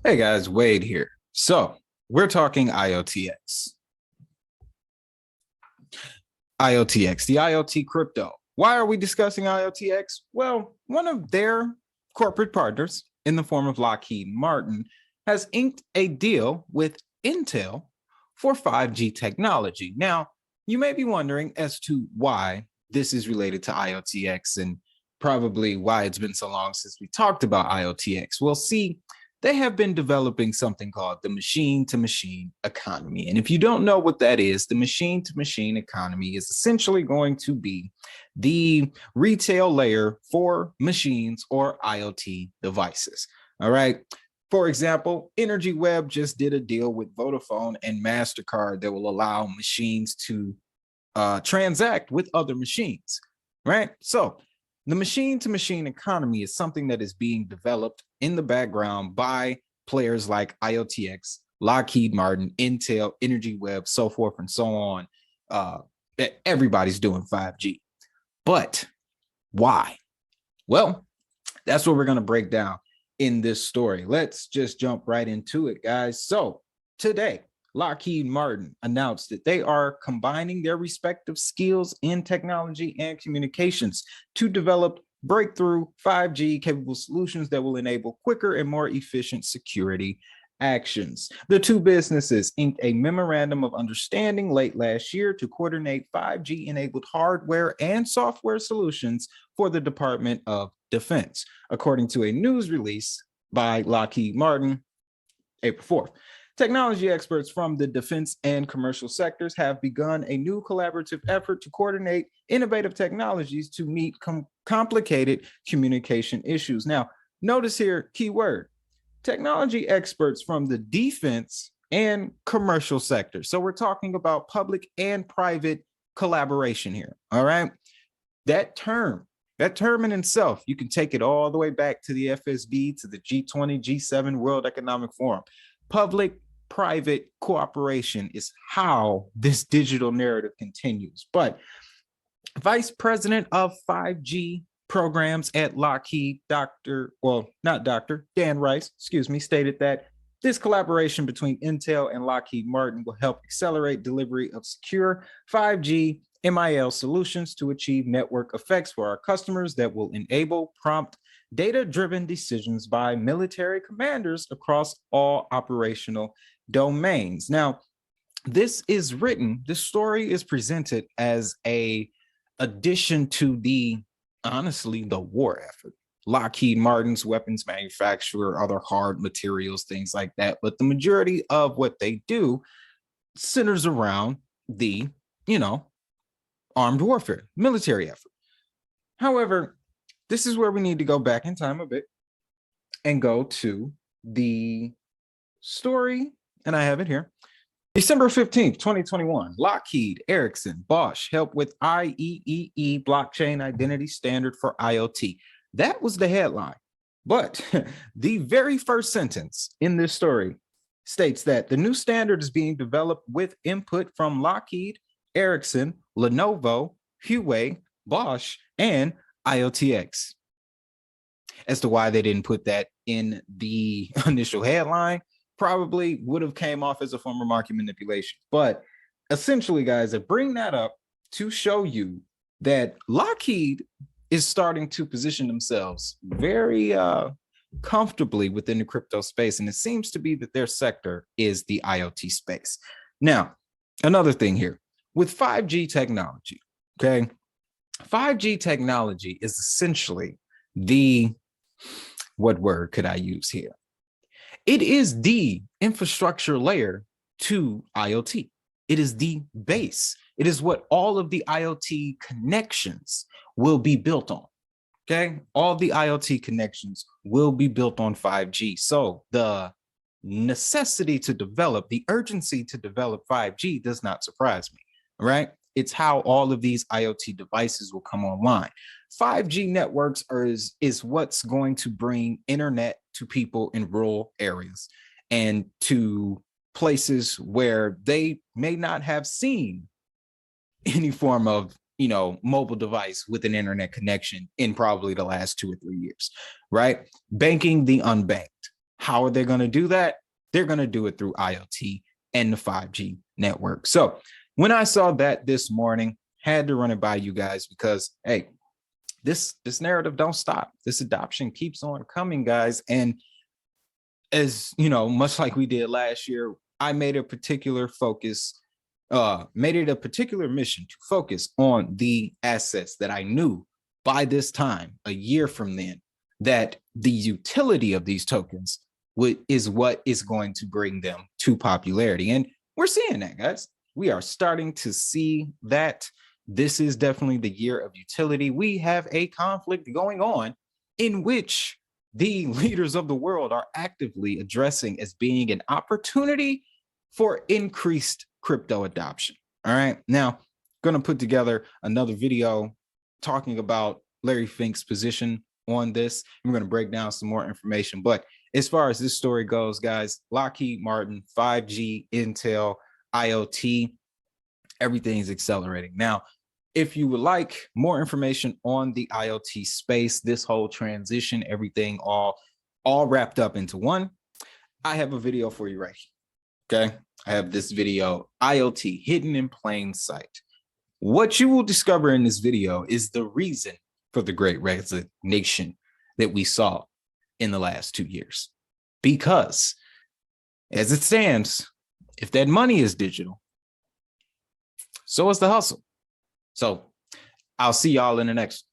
Hey guys, Wade here. So we're talking IOTX. IOTX, the IoT crypto. Why are we discussing IOTX? Well, one of their corporate partners in the form of Lockheed Martin has inked a deal with Intel for 5G technology. Now, you may be wondering as to why this is related to IOTX and probably why it's been so long since we talked about IOTX. Well, see, they have been developing something called the machine-to-machine economy. And if you don't know what that is, the machine-to-machine economy is essentially going to be the retail layer for machines or IoT devices. All right. For example, Energy Web just did a deal with Vodafone and MasterCard that will allow machines to transact with other machines, right? So the machine-to-machine economy is something that is being developed in the background by players like IOTX, Lockheed Martin, Intel, Energy Web, so forth and so on. Everybody's doing 5G. But why? Well, that's what we're going to break down in this story. Let's just jump right into it, guys. So today, Lockheed Martin announced that they are combining their respective skills in technology and communications to develop breakthrough 5G capable solutions that will enable quicker and more efficient security actions. The two businesses inked a memorandum of understanding late last year to coordinate 5G enabled hardware and software solutions for the Department of Defense, according to a news release by Lockheed Martin, April 4th. Technology experts from the defense and commercial sectors have begun a new collaborative effort to coordinate innovative technologies to meet complicated communication issues. Now, notice here, keyword, technology experts from the defense and commercial sector. So we're talking about public and private collaboration here, all right? That term in itself, you can take it all the way back to the FSB, to the G20, G7 World Economic Forum. Public-private cooperation is how this digital narrative continues. But Vice President of 5G programs at Lockheed, Dan Rice, stated that this collaboration between Intel and Lockheed Martin will help accelerate delivery of secure 5G MIL solutions to achieve network effects for our customers that will enable prompt data-driven decisions by military commanders across all operational domains. Now, this story is presented as a addition to the war effort. Lockheed Martin's weapons manufacturer, other hard materials, things like that. But the majority of what they do centers around the, armed warfare, military effort. However, this is where we need to go back in time a bit and go to the story, and I have it here. December 15th, 2021, Lockheed, Ericsson, Bosch help with IEEE blockchain identity standard for IoT. That was the headline. But the very first sentence in this story states that the new standard is being developed with input from Lockheed, Ericsson, Lenovo, Huawei, Bosch, and IOTX. As to why they didn't put that in the initial headline, probably would have came off as a form of market manipulation. But essentially, guys, I bring that up to show you that Lockheed is starting to position themselves very comfortably within the crypto space. And it seems to be that their sector is the IoT space. Now, another thing here with 5G technology, okay? 5G technology is essentially what word could I use here? It is the infrastructure layer to IoT. It is the base. It is what all of the IoT connections will be built on, okay? All the IoT connections will be built on 5G. So the necessity to develop, the urgency to develop 5G does not surprise me, right? It's how all of these IoT devices will come online. 5G networks is what's going to bring internet to people in rural areas and to places where they may not have seen any form of, mobile device with an internet connection in probably the last 2 or 3 years, right? Banking the unbanked. How are they going to do that? They're going to do it through IoT and the 5G network. So when I saw that this morning, had to run it by you guys because, hey, this narrative don't stop. This adoption keeps on coming, guys. And as you know, much like we did last year, I made a particular focus, made it a particular mission to focus on the assets that I knew by this time, a year from then, that the utility of these tokens is what is going to bring them to popularity. And we're seeing that, guys. We are starting to see that this is definitely the year of utility. We have a conflict going on in which the leaders of the world are actively addressing as being an opportunity for increased crypto adoption. All right. Now, I'm going to put together another video talking about Larry Fink's position on this. I'm going to break down some more information. But as far as this story goes, guys, Lockheed Martin, 5G, Intel, IoT, everything's accelerating. Now, if you would like more information on the IoT space, this whole transition, everything all wrapped up into one, I have a video for you right here. Okay. I have this video, IoT hidden in plain sight. What you will discover in this video is the reason for the great resignation that we saw in the last 2 years. Because as it stands, if that money is digital, so is the hustle. So I'll see y'all in the next